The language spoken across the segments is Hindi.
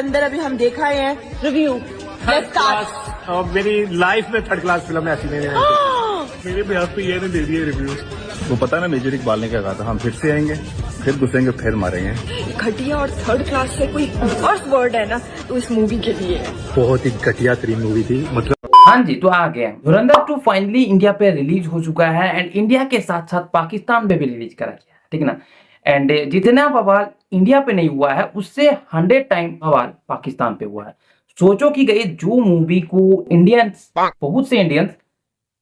धुरंधर अभी हम देखा है रिव्यू। मेरी लाइफ में थर्ड क्लास फिल्म ऐसी नहीं है। मेरे भी हफ्ते ये ने दे दिए रिव्यूज। वो पता ना मेजर इकबाल ने क्या कहा था, हम फिर से आएंगे, फिर घुसेंगे, फिर मारेंगे। घटिया और थर्ड क्लास से कोई वर्स्ट वर्ड है ना तो इस मूवी के लिए बहुत ही घटिया तरीन मूवी थी, मतलब। हाँ जी, तो आ गया धुरंधर 2 फाइनली इंडिया पे रिलीज हो चुका है एंड इंडिया के साथ साथ पाकिस्तान पे भी रिलीज करा गया है, ठीक है ना। एंड जितना बवाल इंडिया पे नहीं हुआ है उससे 100 टाइम बवाल पाकिस्तान पे हुआ है। सोचो कि गई जो मूवी को इंडियंस, बहुत से इंडियंस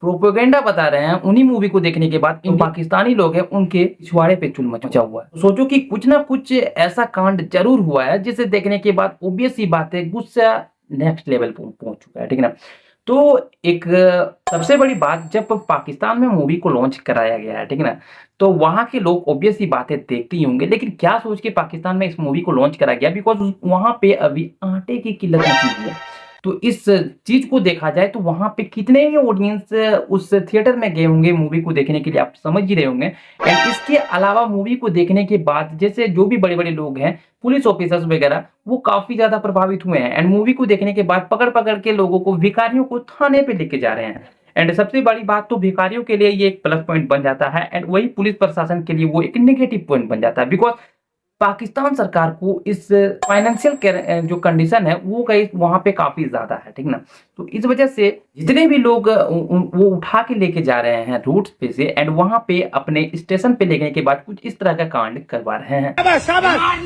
प्रोपेगेंडा बता रहे हैं, उन्हीं मूवी को देखने के बाद इन पाकिस्तानी लोग हैं उनके पिछवाड़े पे चुल मचा हुआ है। सोचो कि कुछ ना कुछ ऐसा कांड जरूर हुआ है जिसे देखने के बाद ऑब्वियस ही बात है गुस्सा नेक्स्ट लेवल पर पहुंच चुका है, ठीक है ना। तो एक सबसे बड़ी बात, जब पाकिस्तान में मूवी को लॉन्च कराया गया है, ठीक है ना, तो वहां के लोग ऑब्वियस ही बातें देखते ही होंगे, लेकिन क्या सोच के पाकिस्तान में इस मूवी को लॉन्च करा गया, बिकॉज वहां पे अभी आटे की किल्लत मची हुई है। तो इस चीज को देखा जाए तो वहां पे कितने ही ऑडियंस उस थिएटर में गए होंगे मूवी को देखने के लिए, आप समझ ही रहे होंगे। एंड इसके अलावा मूवी को देखने के बाद जैसे जो भी बड़े बड़े लोग हैं, पुलिस ऑफिसर्स वगैरह, वो काफी ज्यादा प्रभावित हुए हैं एंड मूवी को देखने के बाद पकड़ पकड़ के लोगों को, भिखारियों को थाने पे लेके जा रहे हैं। एंड सबसे बड़ी बात तो भिखारियों के लिए ये एक प्लस पॉइंट बन जाता है एंड वही पुलिस प्रशासन के लिए वो एक नेगेटिव पॉइंट बन जाता है, बिकॉज पाकिस्तान सरकार को इस फाइनेंशियल जो कंडीशन है वो कहीं वहां पे काफी ज्यादा है, ठीक ना। तो इस वजह से जितने भी लोग वो उठा के लेके जा रहे हैं रूट्स पे से एंड वहां पे अपने स्टेशन पे लेने के बाद कुछ इस तरह का कांड करवा रहे हैं।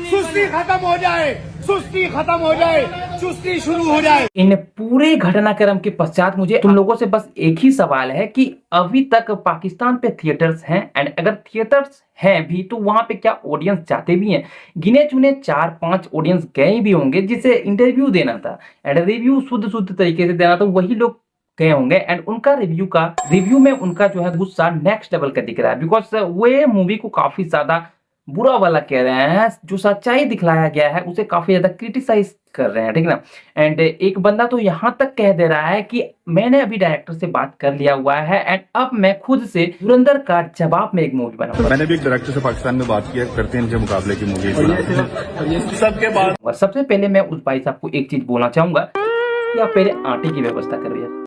सुस्ती खत्म हो जाए, सुस्ती खत्म हो जाए, चुस्ती शुरू हो जाए। इन पूरे घटनाक्रम के पश्चात मुझे तुम लोगों से बस एक ही सवाल है कि अभी तक पाकिस्तान पे थिएटर्स हैं एंड अगर थिएटर्स हैं भी तो वहां पे क्या ऑडियंस जाते भी हैं? गिने चुने 4-5 ऑडियंस गए भी होंगे जिसे इंटरव्यू देना था एंड रिव्यू शुद्ध तरीके से देना था, वही लोग गए होंगे एंड उनका रिव्यू में उनका जो है गुस्सा नेक्स्ट लेवल का दिख रहा है, बिकॉज वो मूवी को काफी ज्यादा बुरा वाला कह रहे हैं, जो सच्चाई दिखलाया गया है उसे काफी ज्यादा क्रिटिसाइज कर रहे हैं, ठीक ना। एंड एक बंदा तो यहाँ तक कह दे रहा है कि मैंने अभी डायरेक्टर से बात कर लिया हुआ है एंड अब मैं खुद से धुरंधर का जवाब में एक मूवी बनाऊंगा। मैंने भी एक डायरेक्टर से पाकिस्तान में बात किया, करते हैं इनके मुकाबले की मूवी सबके बाद। और सबसे पहले मैं उस भाई साहब को एक चीज बोलना चाहूंगा कि आप पहले आटे की व्यवस्था करो यार।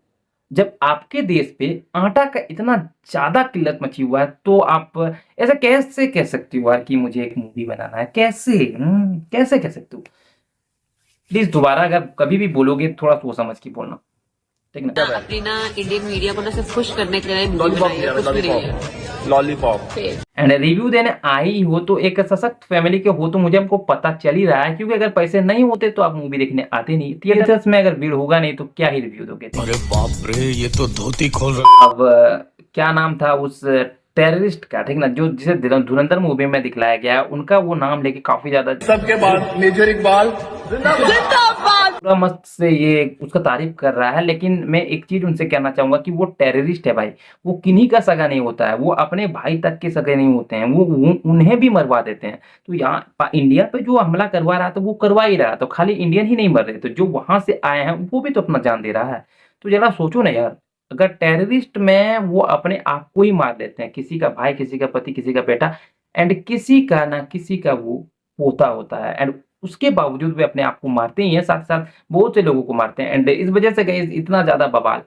जब आपके देश पे आटा का इतना ज्यादा किल्लत मची हुआ है तो आप ऐसा कैसे कह सकते हो यार कि मुझे एक मूवी बनाना है? कैसे कह सकते हो? प्लीज दोबारा अगर कभी भी बोलोगे थोड़ा सोच समझ के बोलना, ठीक ना। अपनी ना इंडियन मीडिया को ना सिर्फ खुश करने के लिए मूवी बनाई है, कुछ भी नहीं है। लॉलीपॉप एंड रिव्यू देने आई हो तो एक सशक्त फैमिली के हो तो मुझे हमको पता चल ही रहा है, क्योंकि अगर पैसे नहीं होते तो आप मूवी देखने आते नहीं, थिएटर्स में अगर भीड़ होगा नहीं तो क्या ही रिव्यू दोगे। अरे बाप रे, ये तो धोती खोल रहा। अब क्या नाम था उस टेररिस्ट का, ठीक ना, जो जिसे धुरंधर मूवी में दिखलाया गया है, उनका वो नाम लेके काफी ज्यादा सबके बाद मेजर इकबाल पूरा मस्त से ये उसका तारीफ कर रहा है। लेकिन मैं एक चीज उनसे कहना चाहूंगा कि वो टेररिस्ट है भाई, वो किन्हीं का सगा नहीं होता है, वो अपने भाई तक के सगे नहीं होते हैं, वो उन्हें भी मरवा देते हैं। तो यहाँ इंडिया पे जो हमला करवा रहा था वो करवा ही रहा, तो खाली इंडियन ही नहीं मर रहे, तो जो वहां से आए हैं वो भी तो अपना जान दे रहा है। तो जरा सोचो ना यार, अगर टेररिस्ट में वो अपने आप को ही मार देते हैं, किसी का भाई, किसी का पति, किसी का बेटा एंड किसी का ना किसी का वो पोता होता है एंड उसके बावजूद वे अपने आप को मारते ही हैं, साथ साथ बहुत से लोगों को मारते हैं एंड इस वजह से गाइस इतना ज्यादा बवाल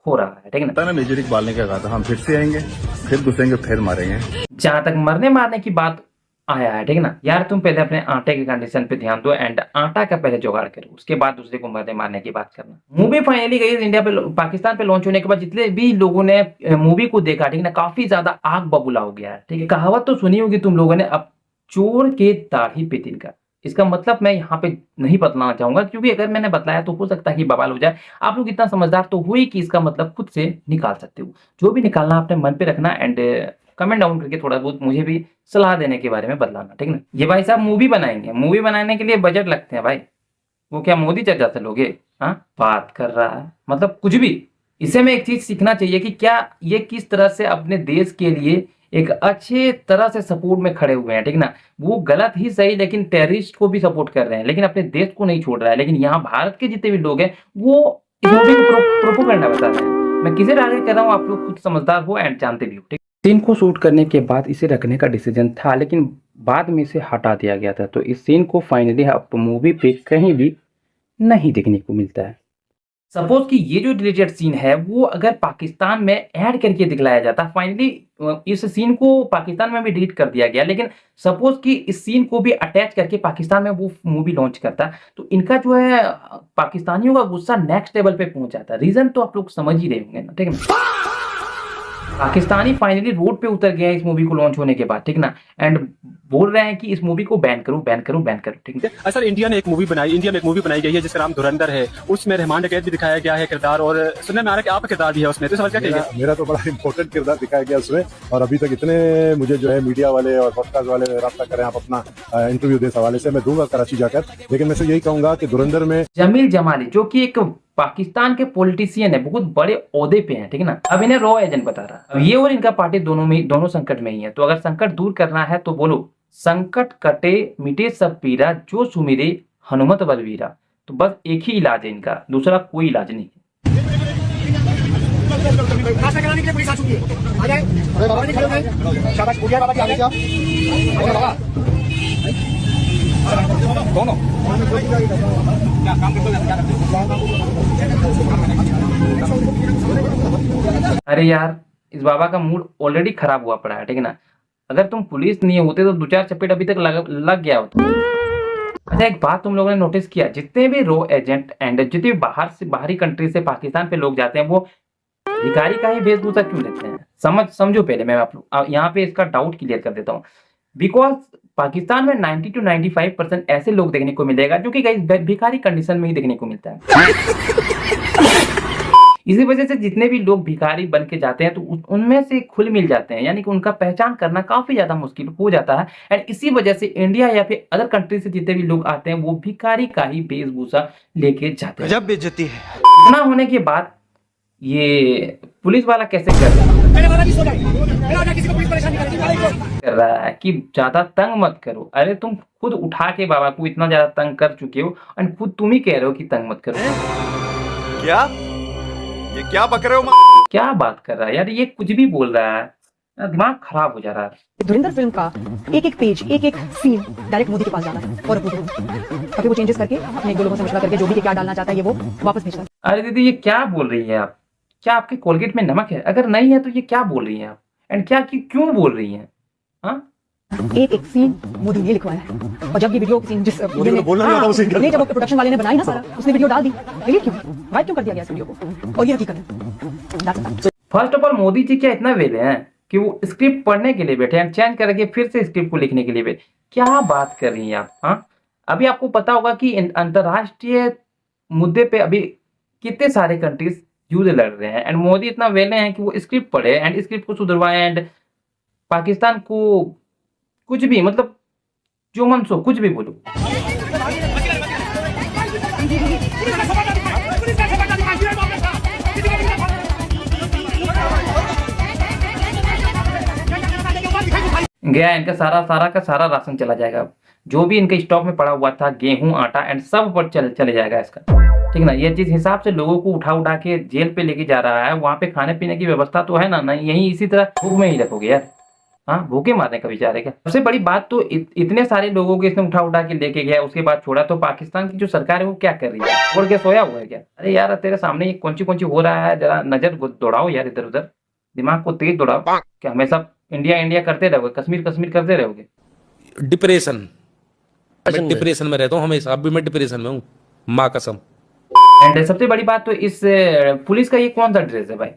हो रहा है, ठीक है पता ना मेजर इकबाल ने क्या कहा था, हम फिर से आएंगे, फिर घुसेंगे, फिर मारेंगे। जहां तक मरने मारने की बात आया है, ठीक है ना यार, तुम पहले अपने आटे के कंडीशन पे ध्यान दो एंड आटा का पहले जुगाड़ करो, उसके बाद दूसरे को मरने मारने की बात करना। मूवी फाइनली गई इंडिया पे, पाकिस्तान पे लॉन्च होने के बाद जितने भी लोगों ने मूवी को देखा, ठीक है ना, काफी ज्यादा आग बबूला हो गया है, ठीक है। कहावत तो सुनी होगी तुम लोगों ने, अब चोर के दाढ़ी पे तिनका। इसका मतलब मैं यहाँ पे नहीं बतलाना चाहूंगा, क्योंकि अगर मैंने बतलाया तो हो सकता है कि बवाल हो जाए। आप लोग इतना समझदार तो हुए कि इसका मतलब खुद से निकाल सकते हो, जो भी निकालना अपने मन पे रखना एंड कमेंट डाउन करके थोड़ा बहुत मुझे भी सलाह देने के बारे में बतलाना, ठीक ना। ये भाई साहब मूवी बनाएंगे, मूवी बनाने के लिए बजट लगते हैं भाई, वो क्या मोदी चाचा से लोगे? हाँ, बात कर रहा है मतलब कुछ भी। इसे में एक चीज सीखना चाहिए कि क्या ये किस तरह से अपने देश के लिए एक अच्छे तरह से सपोर्ट में खड़े हुए हैं, ठीक ना। वो गलत ही सही, लेकिन टेररिस्ट को भी सपोर्ट कर रहे हैं, लेकिन अपने देश को नहीं छोड़ रहा है। लेकिन यहाँ भारत के जितने भी लोग हैं वो इस मूवी को प्रोपोगेंडा बता रहे हैं। मैं किसे टारगेट कर रहा हूँ, आप लोग खुद समझदार हो एंड जानते भी हो, ठीक। सीन को शूट करने के बाद इसे रखने का डिसीजन था, लेकिन बाद में से हटा दिया गया था। तो इस सीन को फाइनली अब मूवी पे कहीं भी नहीं देखने को मिलता है। सपोज कि ये जो डिलीटेड सीन है वो अगर पाकिस्तान में ऐड करके दिखलाया जाता, फाइनली इस सीन को पाकिस्तान में भी डिलीट कर दिया गया, लेकिन सपोज कि इस सीन को भी अटैच करके पाकिस्तान में वो मूवी लॉन्च करता, तो इनका जो है पाकिस्तानियों का गुस्सा नेक्स्ट लेवल पे पहुंच जाता। रीजन तो आप लोग समझ ही रहे होंगे ना, ठीक है ना। पाकिस्तानी फाइनली रोड पे उतर गए हैं इस मूवी को लॉन्च होने के बाद, ठीक ना, एंड बोल रहे हैं कि इस मूवी को बैन करो बैन करो बैन करो, ठीक है। सर इंडिया में एक मूवी बनाई गई है जिसका नाम धुरंधर है, उसमें रहमान डकैत भी दिखाया गया है किरदार, और सुनने में आ रहा है कि आपका किरदार भी है उसमें, तो समझ क्या कहिए। मेरा तो बड़ा इंपॉर्टेंट किरदार दिखाया गया उसमें, और अभी तक इतने मुझे जो है मीडिया वाले और पॉडकास्ट वाले रास्ता करें आप अपना इंटरव्यू दे, हवाले से मैं दूंगा कराची जाकर, लेकिन मैं से यही कहूंगा कि धुरंधर में जमील जमाली जो कि एक पाकिस्तान के पॉलिटिशियन है, बहुत बड़े ओहदे पे हैं, ठीक है ना। अब इन्हें रॉ एजेंट बता रहा, अब ये और इनका पार्टी दोनों संकट में ही है। तो अगर संकट दूर करना है तो बोलो संकट कटे मिटे सब पीरा, जो सुमिरे हनुमत बलवीरा। तो बस एक ही इलाज है इनका, दूसरा कोई इलाज नहीं है। अरे यार इस बाबा का मूड ऑलरेडी खराब हुआ पड़ा है, ठीक है ना। अगर तुम पुलिस नहीं होते तो 2-4 चपेट अभी तक लग गया होता। अच्छा एक बात तुम लोगों ने नोटिस किया, जितने भी रॉ एजेंट एंड जितने बाहरी कंट्री से पाकिस्तान पे लोग जाते हैं वो भिखारी का ही वेशभूषा क्यों लेते हैं? समझो पहले, मैं आप यहाँ पे इसका डाउट क्लियर कर देता हूँ। बिकॉज पाकिस्तान में 90 to 95% ऐसे लोग देखने को मिलेगा जो कि भिखारी कंडीशन में ही देखने को मिलता है। इसी वजह से जितने भी लोग भिखारी बन के जाते हैं तो उनमें से खुल मिल जाते हैं, यानी कि उनका पहचान करना काफी ज्यादा मुश्किल हो जाता है। एंड इसी वजह से इंडिया या फिर अदर कंट्री से जितने भी लोग आते हैं वो भिखारी का ही वेशभूषा लेके जाते हैं। गजब बेइज्जती है। इतना होने के बाद ये पुलिस वाला कैसे कर रहा है कि ज्यादा तंग मत करो। अरे तुम खुद उठा के बाबा को इतना ज्यादा तंग कर चुके हो एंड खुद तुम ही कह रहे हो कि तंग मत करो। क्या ये क्या बक रहे हो? क्या बात कर रहा है यार, ये कुछ भी बोल रहा है, दिमाग खराब हो जा रहा है। धुरंधर फिल्म का एक एक पेज एक एक सीन डायरेक्ट मोदी के पास जाना है और फिर वो चेंजेस करके अपने 1-2 लोगों से मशवरा करके जो भी क्या डालना चाहता है ये वो वापस भेजता है। अरे दीदी ये क्या बोल रही है आप? क्या आपके कोलगेट में नमक है? अगर नहीं है तो ये क्या बोल रही है आप? एंड क्या क्यों बोल रही है? हाँ एक एक सीन मोदी ने लिखवाया है, और जब ये वीडियो सीन जिस नहीं जब प्रोडक्शन वाले ने बनाई ना सारा, उसने वीडियो डाल दी, डिलीट क्यों गायब क्यों कर दिया गया इस वीडियो को? और ये हकीकत है। First of all Modi ji क्या इतना वेले हैं कि वो स्क्रिप्ट पढ़ने के लिए बैठे एंड चेंज करके फिर से स्क्रिप्ट को लिखने के लिए बैठे? क्या बात कर रही हैं आप? हाँ अभी आपको पता होगा कि अंतरराष्ट्रीय मुद्दे पे अभी कितने सारे कंट्रीज युद्ध लड़ रहे हैं एंड मोदी इतना वेले हैं कि वो स्क्रिप्ट पढ़े एंड स्क्रिप्ट को सुधरवाए एंड पाकिस्तान को कुछ भी, मतलब जो मन सो कुछ भी बोलो। गया इनका सारा राशन चला जाएगा, जो भी इनके स्टॉक में पड़ा हुआ था गेहूं आटा एंड सब पर चले जाएगा इसका, ठीक ना। ये जिस हिसाब से लोगों को उठा के जेल पे लेके जा रहा है, वहां पे खाने पीने की व्यवस्था तो है ना, यही इसी तरह भूख में ही रखोगे यार? हाँ भूखे मारने का विचार है क्या? सबसे बड़ी बात तो इतने सारे लोगों को इसने उठा के लेके गया, उसके बाद छोड़ा, तो पाकिस्तान की जो सरकार है वो क्या कर रही है? छोड़ के सोया हुआ है क्या? अरे यार तेरे सामने ये कौन सी हो रहा है, जरा नजर दौड़ाओ यार, इधर उधर दिमाग को तेज दौड़ाओ। क्या हमेशा इंडिया करते रहोगे, कश्मीर करते रहोगे? डिप्रेशन में रहता हूँ हमेशा, अब भी मैं डिप्रेशन में हूँ, माँ कसम। एंड सबसे बड़ी बात तो इस पुलिस का ये कौन सा ड्रेस है भाई?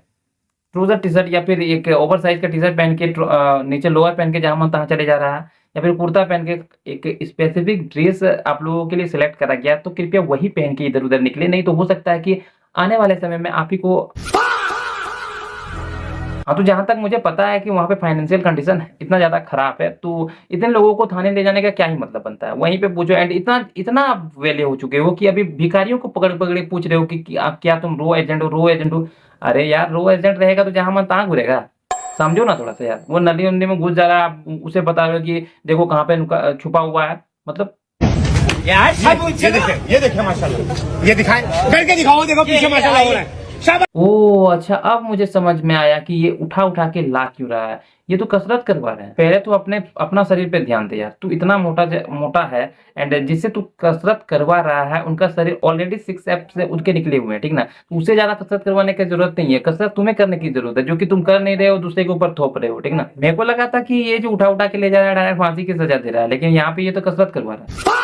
ट्राउजर टी शर्ट या फिर एक ओवर साइज का टी शर्ट पहन के नीचे लोअर पहन के जहां मन तहां चले जा रहा है, या फिर कुर्ता पहन के? एक स्पेसिफिक ड्रेस आप लोगों के लिए सिलेक्ट करा गया, तो कृपया वही पहन के इधर उधर निकले, नहीं तो हो सकता है कि आने वाले समय में आप ही को। हाँ तो जहां तक मुझे पता है कि वहां पे फाइनेंशियल कंडीशन इतना ज्यादा खराब है, तो इतने लोगों को थाने ले जाने का क्या ही मतलब बनता है? वहीं पे पूछो। एंड इतना वेले हो चुके हो कि अभी भिखारियों को पकड़े पूछ रहे हो कि आप क्या तुम रो एजेंट हो? अरे यार रो एजेंट रहेगा तो जहां मन तहां घुरेगा, समझो ना थोड़ा सा यार। वो नदी उन्दी में घुस जा रहा है, आप उसे बता रहे हो कि देखो कहाँ पे छुपा हुआ है, मतलब यार ये देखिए माशाल्लाह, ये दिखाएं करके दिखाओ, देखो पीछे माशाल्लाह हो रहा है, ओ अच्छा, अब मुझे समझ में आया कि ये उठा उठा के ला क्यों रहा है। ये तो कसरत करवा रहे हैं। पहले तो अपना शरीर पे ध्यान दे यार। तू इतना मोटा है एंड जिससे तू कसरत करवा रहा है उनका शरीर ऑलरेडी 6 एब्स से उठ के निकले हुए हैं, ठीक ना। तो उससे ज्यादा कसरत करवाने की जरूरत नहीं है। कसरत तुम्हें करने की जरूरत है, जो कि तुम कर नहीं रहे हो, दूसरे के ऊपर थोप रहे हो, ठीक ना। मेरे को लगा था कि ये जो उठा उठा के ले जा रहा है डायरेक्ट फांसी की सजा दे रहा है, लेकिन यहाँ पे ये तो कसरत करवा रहा है।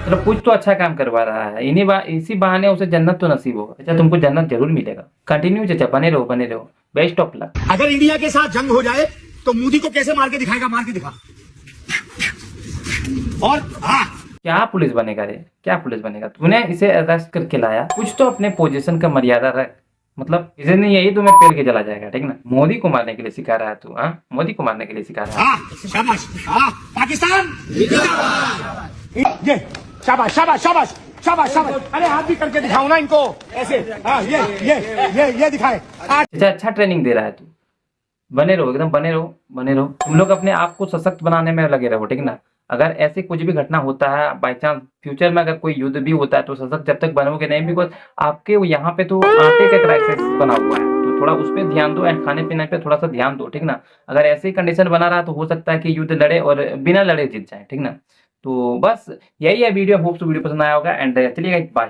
चलो कुछ तो अच्छा काम करवा रहा है। इसी बहाने उसे जन्नत तो नसीब होगा। अच्छा, तुमको जन्नत जरूर मिलेगा। कंटिन्यू चाचा, बने रहो। Best of luck. अगर इंडिया के साथ जंग हो जाए तो मोदी को कैसे मार के दिखाएगा? मार के दिखा। और क्या पुलिस बनेगा रे, क्या पुलिस बनेगा? तूने इसे अरेस्ट करके लाया, कुछ तो अपने पोजीशन का मर्यादा रख। मतलब इसे नहीं, यही तुम्हें पेल के चला जाएगा, ठीक ना। मोदी को मारने के लिए सिखा रहा है तू? हाँ, मोदी को मारने के लिए सिखा रहा है। शाबाश, पाकिस्तान ये शाबाश शाबाश शाबाश शाबाश शाबाश। अरे हाथ भी करके दिखाओ ना इनको ऐसे। हाँ, ये दिखाए। अच्छा ट्रेनिंग दे रहा है तू। बने रहो, एकदम बने रहो। तुम लोग अपने आप को सशक्त बनाने में लगे रहो, ठीक ना। अगर ऐसे कुछ भी घटना होता है, बाई चांस फ्यूचर में अगर कोई युद्ध भी होता है, तो सशक्त जब तक बनोगे नहीं, बिकॉज आपके यहाँ पे तो आटे का क्राइसिस बना हुआ है। तो थोड़ा उस पर ध्यान दो एंड खाने पीने पे थोड़ा सा ध्यान दो, ठीक ना। अगर ऐसी कंडीशन बना रहा तो हो सकता है कि युद्ध लड़े और बिना लड़े जीत जाए, ठीक ना। तो बस यही है वीडियो। होप तो वीडियो पसंद आया होगा एंड चलिए बाय।